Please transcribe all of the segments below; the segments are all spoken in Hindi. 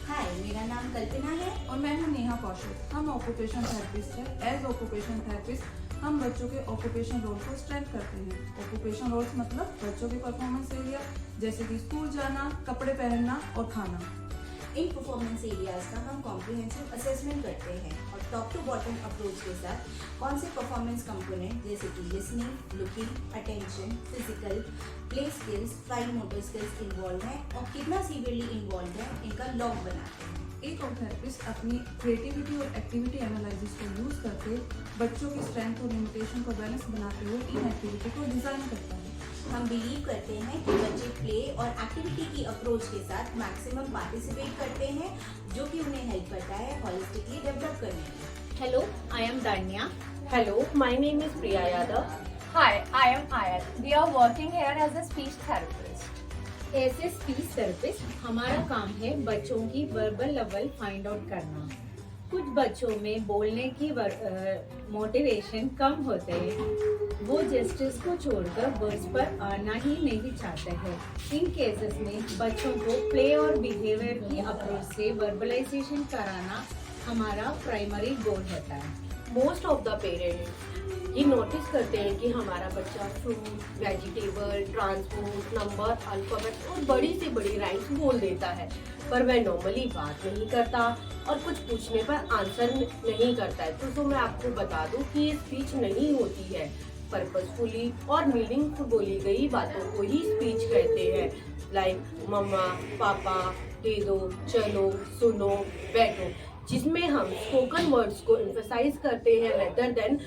हाय, मेरा नाम कल्पना है और मैं हूँ नेहा कौशिक। हम ऑक्यूपेशन थेरेपिस्ट हैं। एज ऑक्यूपेशन थेरेपिस्ट हम बच्चों के ऑक्यूपेशन रोल को स्ट्रेंथ करते हैं। ऑक्यूपेशन रोल्स मतलब बच्चों के परफॉर्मेंस एरिया जैसे कि स्कूल जाना, कपड़े पहनना और खाना। इन परफॉर्मेंस एरियाज का हम कॉम्प्रिहेंसिव असेसमेंट करते हैं और टॉप टू बॉटम अप्रोच के साथ कौन से परफॉर्मेंस कंपोनेंट जैसे कि listening, looking, attention, physical, play skills, fine motor skills involve हैं और कितना सीवियरली इन्वॉल्व है इनका लॉग बनाते हैं। एक और थेरेपिस्ट अपनी क्रिएटिविटी और एक्टिविटी एनालिसिस को यूज करके बच्चों की स्ट्रेंथ और लिमिटेशन को बैलेंस बनाते हुए इन एक्टिविटी को डिजाइन करता है। हम बिलीव करते हैं कि बच्चे प्ले और एक्टिविटी की अप्रोच के साथ मैक्सिमम पार्टिसिपेट करते हैं, जो कि उन्हें हेल्प करता है हॉलिस्टिकली डेवलप करने में। Hello, I am Danya. Hello, my name is Priya Yadav. Hi, I am Ayat. We are working here as a speech therapist. As a speech therapist हमारा काम है बच्चों की वर्बल लेवल फाइंड आउट करना। कुछ बच्चों में बोलने की मोटिवेशन कम होते हैं, वो जेस्चर्स को छोड़कर वर्ड्स पर आना ही नहीं चाहते हैं। इन केसेस में बच्चों को प्ले और बिहेवियर की अप्रोच से वर्बलाइजेशन कराना हमारा प्राइमरी गोल होता है। मोस्ट ऑफ द पेरेंट्स ये नोटिस करते हैं कि हमारा बच्चा fruit, vegetable, transport, number, alphabet और बड़ी से बड़ी राइम्स बोल देता है, पर वह नॉर्मली बात नहीं करता और कुछ पूछने पर आंसर नहीं करता है। तो मैं आपको बता दूं कि ये स्पीच नहीं होती है। पर्पसफुली और मीनिंगफुल बोली गई बातों को ही स्पीच कहते हैं, लाइक मम्मा, पापा, दे दो, चलो, सुनो, बैठो, जिसमें हम स्पोकन वर्ड्स को एम्फसाइज करते हैं rather than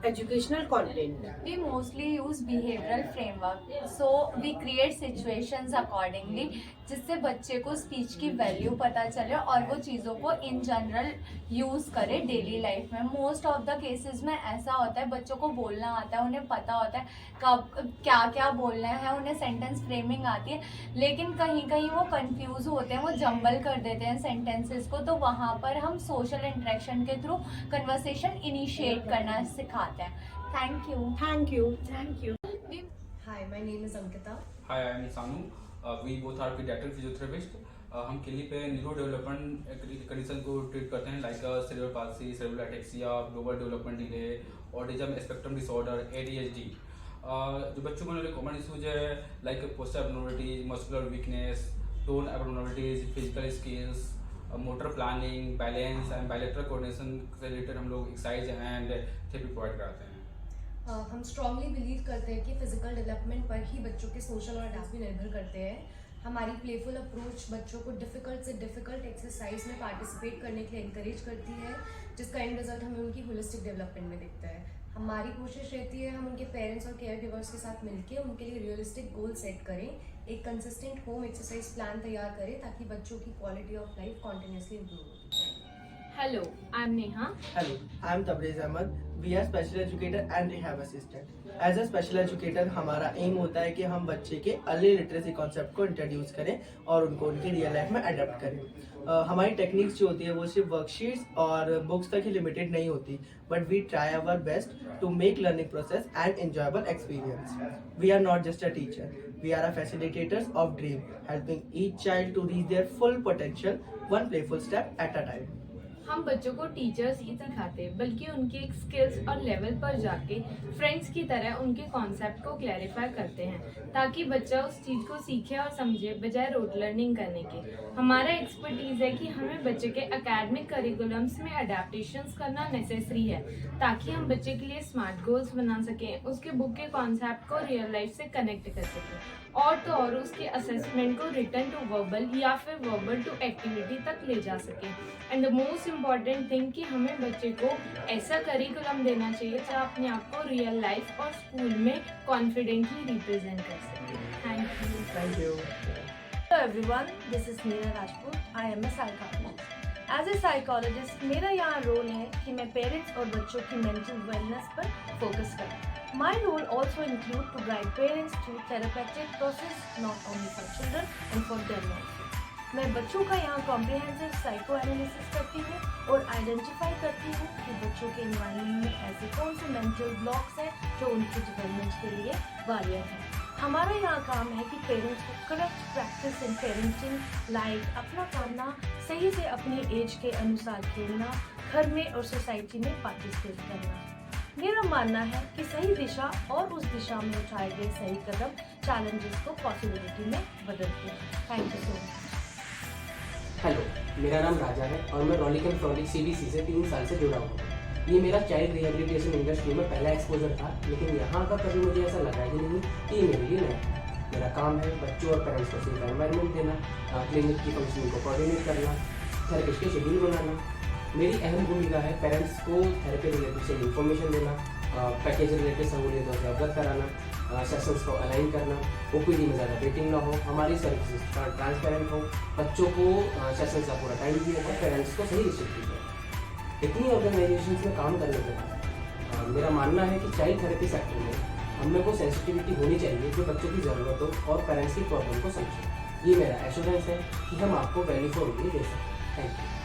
educational content. We mostly use behavioral framework, so we create situations accordingly, जिससे बच्चे को स्पीच की वैल्यू पता चले और वो चीज़ों को इन जनरल यूज़ करे डेली लाइफ में। मोस्ट ऑफ द केसेस में ऐसा होता है बच्चों को बोलना आता है, उन्हें पता होता है कब क्या क्या बोलना है, उन्हें सेंटेंस फ्रेमिंग आती है, लेकिन कहीं कहीं वो कंफ्यूज होते हैं, वो जंबल कर देते हैं सेंटेंसेस को। तो वहाँ पर हम सोशल इंटरेक्शन के थ्रू कन्वर्सेशन इनिशिएट करना सिखाते हैं। Thank you. Thank you. Thank you. Hi, my name is Ankita. Hi, I am Isanu. We both are pediatric physiotherapists. हम क्लिनिक पे न्यूरो डेवलपमेंट कंडीशन को ट्रीट करते हैं, like cerebral palsy, cerebral ataxia, global development delay, autism spectrum disorder, ADHD। जो बच्चों में कॉमन इशूज है like posture abnormality, muscular weakness, tone abnormalities, physical skills, motor planning, balance and bilateral coordination से रिलेटेड हम लोग एक्सरसाइज एंड थेरेपी प्रोवाइड कराते हैं। हम स्ट्रांगली बिलीव करते हैं कि फिजिकल डेवलपमेंट पर ही बच्चों के सोशल और अडैप्ट भी निर्भर करते हैं। हमारी प्लेफुल अप्रोच बच्चों को डिफ़िकल्ट से डिफ़िकल्ट एक्सरसाइज में पार्टिसिपेट करने के लिए इंकरेज करती है, जिसका एंड रिजल्ट हमें उनकी होलिस्टिक डेवलपमेंट में दिखता है। हमारी कोशिश रहती है हम उनके पेरेंट्स और केयर गिवर्स के साथ मिलकर उनके लिए रियलिस्टिक गोल सेट करें, एक कंसिस्टेंट होम एक्सरसाइज प्लान तैयार करें ताकि बच्चों की quality of life continuously improve हो। Hello, I am Neha. Hello, I am Tabriz Ahmed. We are special educator and rehab assistant. As a special educator, हमारा एम होता है कि हम बच्चे के अर्ली लिटरेसी कॉन्सेप्ट को इंट्रोड्यूस करें और उनको उनकी रियल लाइफ में अडेप्ट करें। हमारी टेक्निक्स जो होती है वो सिर्फ वर्कशीट्स और बुक्स तक ही लिमिटेड नहीं होती, but we try our best to make learning process and enjoyable experience. We are not just a teacher, we are a facilitators of dream, helping each child to reach their full potential, one playful step at a time. हम बच्चों को टीचर्स ही सिखाते बल्कि उनके स्किल्स और लेवल पर जाके फ्रेंड्स की तरह उनके कॉन्सेप्ट को क्लैरिफाई करते हैं ताकि बच्चा उस चीज़ को सीखे और समझे बजाय रोड लर्निंग करने के। हमारा एक्सपर्टीज़ है कि हमें बच्चे के एकेडमिक करिकुलम्स में अडेप्टेशंस करना नेसेसरी है ताकि हम बच्चे के लिए स्मार्ट गोल्स बना सकें, उसके बुक के कॉन्सेप्ट को रियल लाइफ से कनेक्ट कर सकें और तो और उसके असेसमेंट को रिटर्न टू वर्बल या फिर वर्बल टू एक्टिविटी तक ले जा सकें। And the most important thing कि हमें बच्चे को ऐसा करिकुलम देना चाहिए जो अपने आप को रियल लाइफ और स्कूल में कॉन्फिडेंटली रिप्रेजेंट कर सके। Thank you. Hello everyone, this is Meera Rajput. I am a psychologist. As a psychologist, मेरा यहाँ रोल है कि मैं पेरेंट्स और बच्चों की मेंटल वेलनेस पर फोकस करूँ। My role also include to guide parents through therapeutic process, not only for children and for them also. मैं बच्चों का यहाँ कॉम्प्रिहेंसिव साइको एनालिसिस करती हूँ और आइडेंटिफाई करती हूँ कि बच्चों के एनवायरनमेंट में ऐसे कौन से मेंटल ब्लॉक्स हैं जो उनके डेवलपमेंट के लिए बैरियर हैं। हमारा यहाँ काम है कि पेरेंट्स को correct practice in parenting like अपना करना, सही से अपनी एज के अनुसार खेलना, घर में और सोसाइटी में पार्टिसिपेट करना। मेरा मानना है कि सही दिशा और उस दिशा में उठाए गए सही कदम चैलेंजेस को पॉसिबिलिटी में बदलते हैं। Thank you so much. Hello, मेरा नाम राजा है और मैं रॉलिक एंड फ्रॉलिक CBC से 3 साल से जुड़ा हूँ। ये मेरा चाइल्ड रिहेबिलिटेशन इंडस्ट्री में पहला एक्सपोजर था, लेकिन यहाँ का कभी मुझे ऐसा लगा ही नहीं कि ये मेरे लिए नया। मेरा काम है बच्चों और पेरेंट्स को सेफ एनवायरनमेंट देना, क्लिनिक की फंक्शनिंग को कोऑर्डिनेट करना, थेरेपिस्ट के शेड्यूल बनाना। मेरी अहम भूमिका है पेरेंट्स को थेरेपी रिलेटेड से इन्फॉर्मेशन देना, पैकेज रिलेटेड सहूलियतों से अवगत कराना, सेशंस को अलाइन करना, OPD में ज़्यादा वेटिंग ना हो, हमारी सर्विसेज ट्रांसपेरेंट हो, बच्चों को सेशंस का पूरा टाइम दिया जाए, पेरेंट्स को सही रिसीव की जाए। इतनी ऑर्गेनाइजेशंस में काम करने के बाद मेरा मानना है कि चाइल्ड थेरेपी सेक्टर में हम लोग को सेंसिटिविटी होनी चाहिए जो बच्चों की ज़रूरतों और पेरेंट्स की प्रॉब्लम को समझे। ये मेरा एश्योरेंस है कि हम आपको वैल्यू फॉर मनी दे सकते हैं। Thank you.